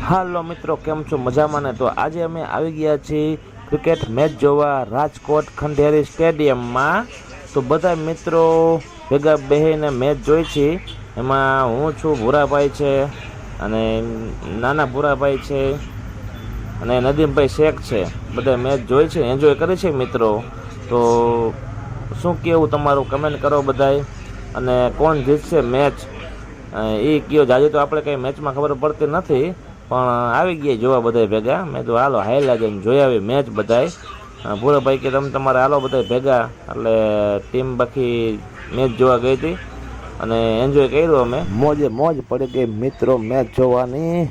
હાલો મિત્રો, કેમ છો? મજામાં ને? તો આજે અમે આવી ગયા છીએ ક્રિકેટ મેચ જોવા રાજકોટ ખંડેરી સ્ટેડિયમમાં. તો બધા મિત્રો ભેગા બેહીને મેચ જોઈ છે. એમાં હું છું, ભૂરાભાઈ છે, અને નાના ભૂરાભાઈ છે, અને નદીમભાઈ શેખ છે. બધા મેચ જોઈ છે, એન્જોય કરી છે મિત્રો. તો શું કેવું તમારું? કમેન્ટ કરો બધાય. અને કોણ જીતશે મેચ એ કયો. આજે તો આપણે કંઈ મેચમાં ખબર પડતી નથી, પણ આવી ગયા જોવા બધા ભેગા. મેં તો હાલો હાઈલા જઈને જોઈ આવી મેચ બધાય. ભૂરાભાઈ કે તમે તમારે હાલો બધા ભેગા, એટલે ટીમ બાકી મેચ જોવા ગઈ હતી અને એન્જોય કર્યું અમે. મોજે મોજ પડી ગઈ મિત્રો મેચ જોવાની.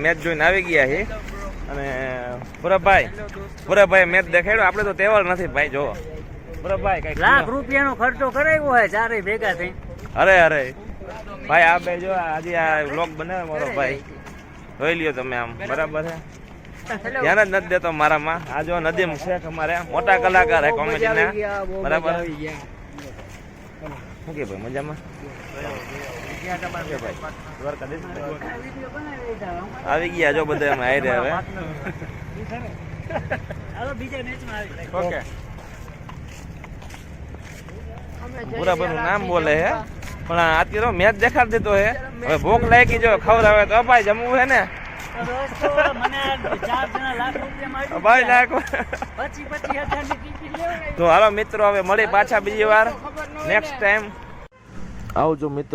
મેચ જોઈને આવી ગયા છે. અને ભૂરાભાઈ મેચ દેખાડ્યો. આપણે તો તહેવાર નથી ભાઈ. જો ભૂરાભાઈ કઈ લાખ રૂપિયાનો ખર્ચો કરાવ્યો હોય ચારે ભેગા થઈ. અરે ભાઈ, આ બે જો આજે આ વ્લોગ બનાવે મારો ભાઈ, જોઈ લ્યો તમે. આમ બરાબર છે, ધ્યાન જ નથી દેતો મારામાં. આ જો નદીમ શેખ અમારે મોટા કલાકાર હે કોમેડીના. બરાબર શું કે ભાઈ? મજામાં આવી ગયા જો બધા અમે આવી રહ્યા હવે. ઓકે, બરાબર નામ બોલે હે, પણ અત્યારે મેચ દેખાડ દીધો હે. હવે ભૂખ લાગી, જો ખવડાવે તો ભાઈ જમવું હે ને ભાઈ નાખો. તો હાલો મિત્રો, હવે મળી પાછા બીજી વાર નેક્સ્ટ ટાઈમ. આવજો મિત્રો.